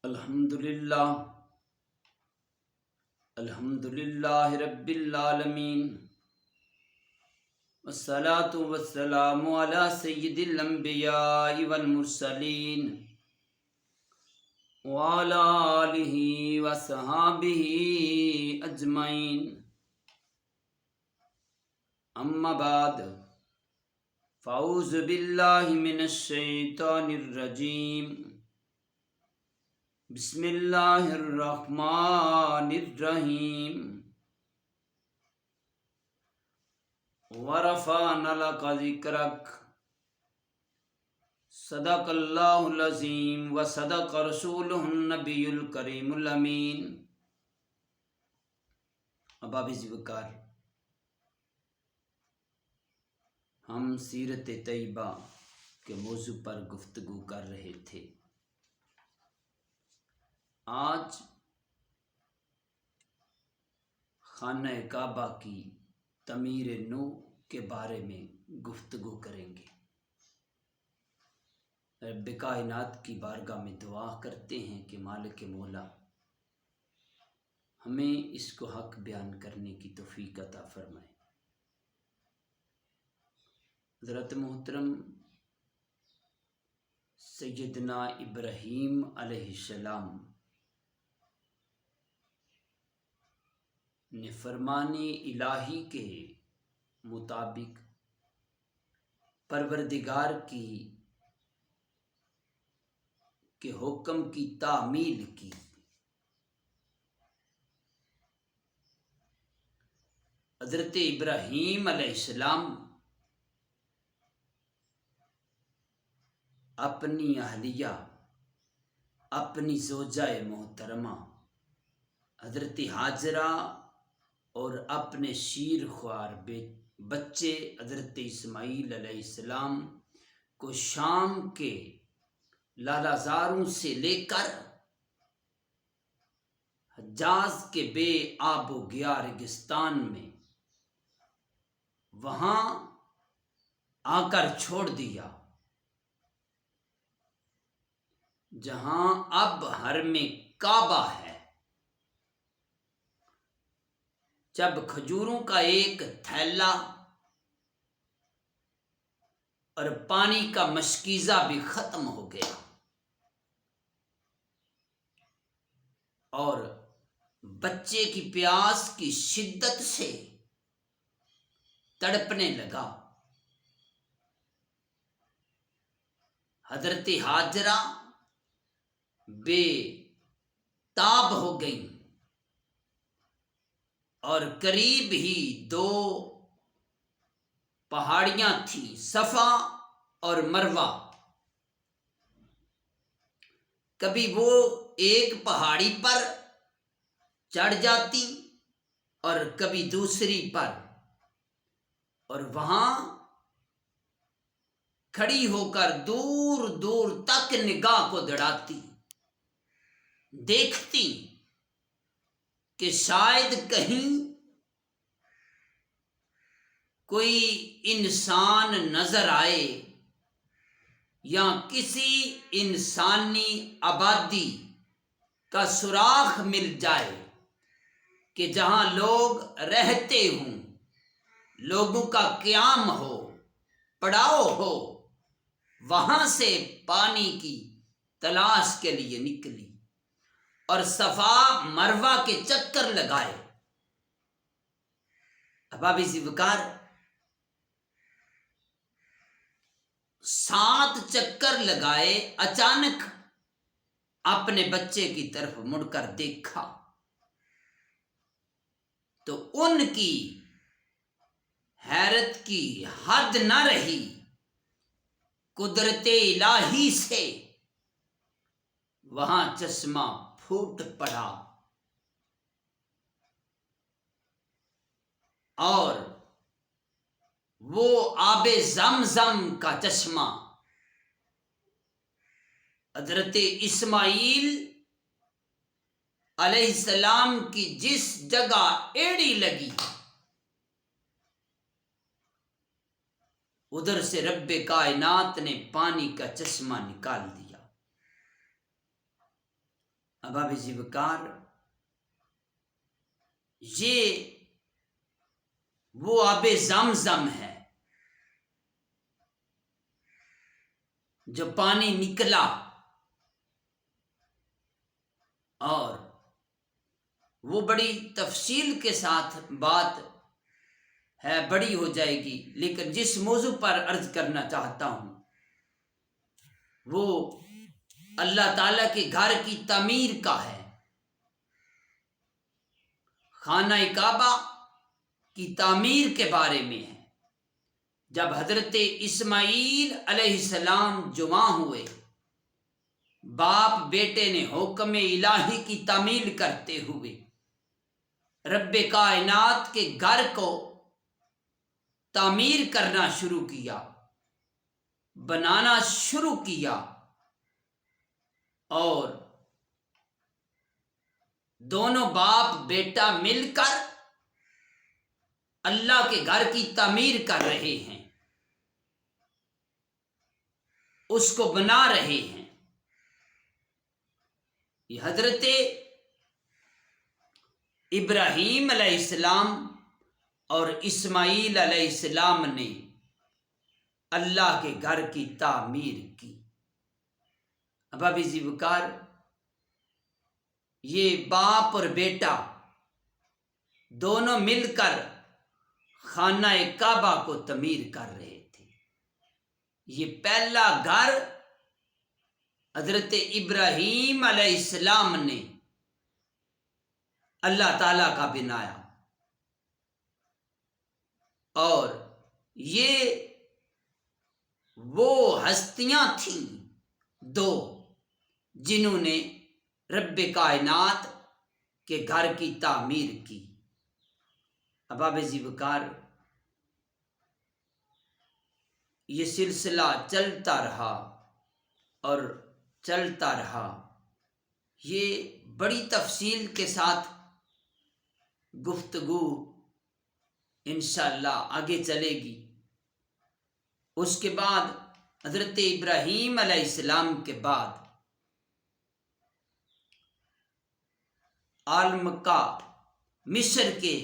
الحمدللہ الحمدللہ رب العالمین والصلاة والسلام علی سید الانبیاء والمرسلین وعلی آلہ وصحابہ اجمعین اما بعد فاعوذ باللہ من الشیطان الرجیم بسم اللہ الرحمن الرحیم ورفعنا لک ذکرک صدق اللہ العظیم وصدق رسولہ النبی الکریم الامین۔ احباب وقار، ہم سیرت طیبہ کے موضوع پر گفتگو کر رہے تھے۔ آج خانہ کعبہ کی تعمیر نو کے بارے میں گفتگو کریں گے۔ رب کائنات کی بارگاہ میں دعا کرتے ہیں کہ مالک مولا ہمیں اس کو حق بیان کرنے کی توفیق عطا فرمائے۔ حضرت محترم سیدنا ابراہیم علیہ السلام نے فرمان الہی کے مطابق پروردگار کے حکم کی تعمیل کی۔ حضرت ابراہیم علیہ السلام اپنی اہلیہ، اپنی زوجہ محترمہ حضرت حاجرہ اور اپنے شیر خوار بچے حضرت اسماعیل علیہ السلام کو شام کے لالا زاروں سے لے کر حجاز کے بے آب و گیا ریگستان میں وہاں آ کر چھوڑ دیا، جہاں اب حرم کعبہ ہے۔ جب کھجوروں کا ایک تھیلا اور پانی کا مشکیزہ بھی ختم ہو گیا اور بچے کی پیاس کی شدت سے تڑپنے لگا، حضرت حاجرہ بے تاب ہو گئیں اور قریب ہی دو پہاڑیاں تھیں، صفا اور مروہ۔ کبھی وہ ایک پہاڑی پر چڑھ جاتی اور کبھی دوسری پر، اور وہاں کھڑی ہو کر دور دور تک نگاہ کو دڑاتی، دیکھتی کہ شاید کہیں کوئی انسان نظر آئے یا کسی انسانی آبادی کا سراغ مل جائے کہ جہاں لوگ رہتے ہوں، لوگوں کا قیام ہو، پڑاؤ ہو، وہاں سے پانی کی تلاش کے لیے نکلی اور صفا مروہ کے چکر لگائے۔ احباب وقار، 7 چکر لگائے، اچانک اپنے بچے کی طرف مڑ کر دیکھا تو ان کی حیرت کی حد نہ رہی۔ قدرت الہی سے وہاں چشمہ پھوٹ پڑا اور وہ آب زمزم کا چشمہ حضرت اسماعیل علیہ السلام کی جس جگہ ایڑی لگی ادھر سے رب کائنات نے پانی کا چشمہ نکال دیا۔ احباب زیوکار، یہ وہ آب زمزم ہے جو پانی نکلا اور وہ بڑی تفصیل کے ساتھ بات ہے، بڑی ہو جائے گی، لیکن جس موضوع پر عرض کرنا چاہتا ہوں وہ اللہ تعالیٰ کے گھر کی تعمیر کا ہے، خانہ کعبہ کی تعمیر کے بارے میں ہے۔ جب حضرت اسماعیل علیہ السلام جوان ہوئے، باپ بیٹے نے حکم الہی کی تعمیل کرتے ہوئے رب کائنات کے گھر کو تعمیر کرنا شروع کیا، بنانا شروع کیا، اور دونوں باپ بیٹا مل کر اللہ کے گھر کی تعمیر کر رہے ہیں، اس کو بنا رہے ہیں۔ یہ حضرت ابراہیم علیہ السلام اور اسماعیل علیہ السلام نے اللہ کے گھر کی تعمیر کی۔ احباب زیوکار، یہ باپ اور بیٹا دونوں مل کر خانہ کعبہ کو تعمیر کر رہے تھے۔ یہ پہلا گھر حضرت ابراہیم علیہ السلام نے اللہ تعالیٰ کا بنایا، اور یہ وہ ہستیاں تھیں دو جنہوں نے رب کائنات کے گھر کی تعمیر کی۔ احباب زیوکار، یہ سلسلہ چلتا رہا اور چلتا رہا، یہ بڑی تفصیل کے ساتھ گفتگو انشاءاللہ آگے چلے گی۔ اس کے بعد حضرت ابراہیم علیہ السلام کے بعد عالم کا مصر کے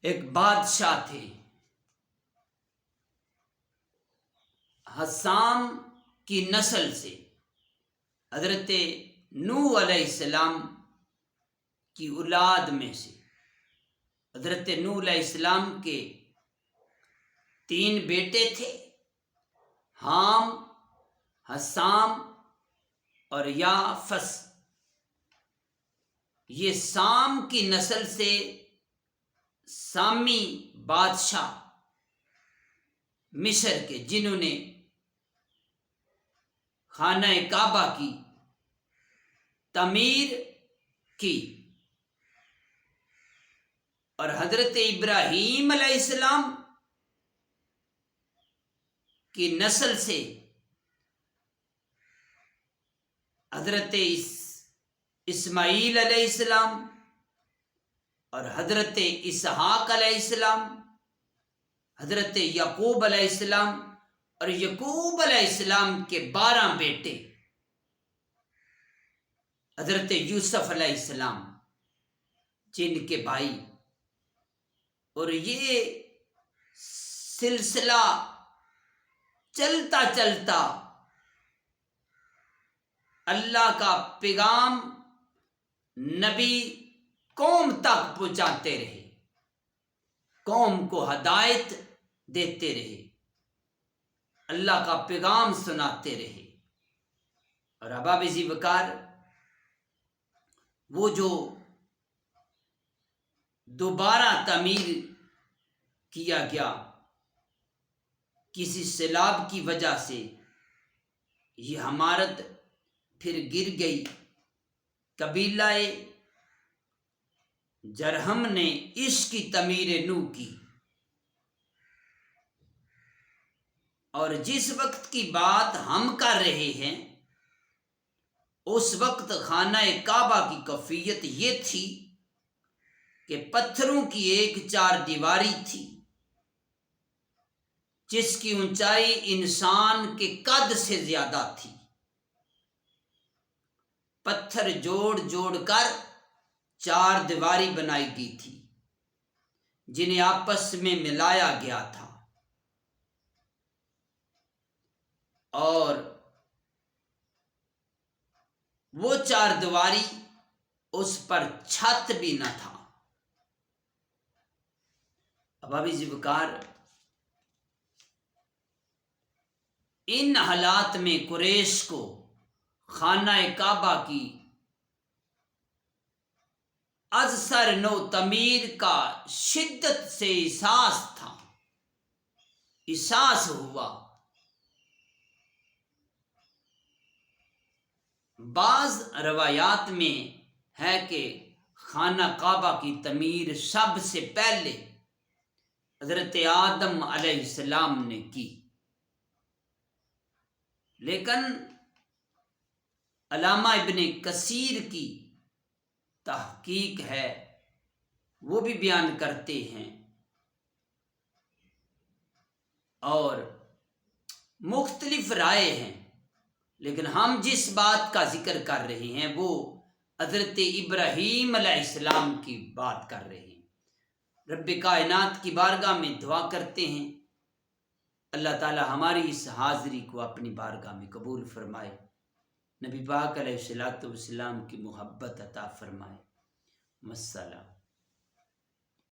ایک بادشاہ تھے، حسام کی نسل سے، حضرت نوح علیہ السلام کی اولاد میں سے۔ حضرت نوح علیہ السلام کے 3 بیٹے تھے، حام، حسام اور یافس۔ یہ سام کی نسل سے سامی بادشاہ مصر کے، جنہوں نے خانہ کعبہ کی تعمیر کی، اور حضرت ابراہیم علیہ السلام کی نسل سے حضرت اسماعیل علیہ السلام اور حضرت اسحاق علیہ السلام، حضرت یعقوب علیہ السلام اور یعقوب علیہ السلام کے 12 بیٹے، حضرت یوسف علیہ السلام جن کے بھائی، اور یہ سلسلہ چلتا چلتا اللہ کا پیغام نبی قوم تک پہنچاتے رہے، قوم کو ہدایت دیتے رہے، اللہ کا پیغام سناتے رہے۔ اور احباب زیوکار، وہ جو دوبارہ تعمیر کیا گیا، کسی سیلاب کی وجہ سے یہ عمارت پھر گر گئی۔ قبیلہ جرہم نے اس کی تعمیر نو کی، اور جس وقت کی بات ہم کر رہے ہیں اس وقت خانہ کعبہ کی کیفیت یہ تھی کہ پتھروں کی ایک 4 دیواری تھی، جس کی اونچائی انسان کے قد سے زیادہ تھی۔ پتھر جوڑ جوڑ کر 4 دیواری بنائی گئی تھی جنہیں آپس میں ملایا گیا تھا، اور وہ 4 دیواری اس پر چھت بھی نہ تھا۔ اب ابھی ذوالفقار ان حالات میں قریش کو خانہ کعبہ کی از سر نو تعمیر کا شدت سے احساس ہوا۔ بعض روایات میں ہے کہ خانہ کعبہ کی تعمیر سب سے پہلے حضرت آدم علیہ السلام نے کی، لیکن علامہ ابن کثیر کی تحقیق ہے، وہ بھی بیان کرتے ہیں اور مختلف رائے ہیں، لیکن ہم جس بات کا ذکر کر رہے ہیں وہ حضرت ابراہیم علیہ السلام کی بات کر رہے ہیں۔ رب کائنات کی بارگاہ میں دعا کرتے ہیں اللہ تعالی ہماری اس حاضری کو اپنی بارگاہ میں قبول فرمائے، نبی پاک علیہ الصلوۃ والسلام کی محبت عطا فرمائے۔ السلام۔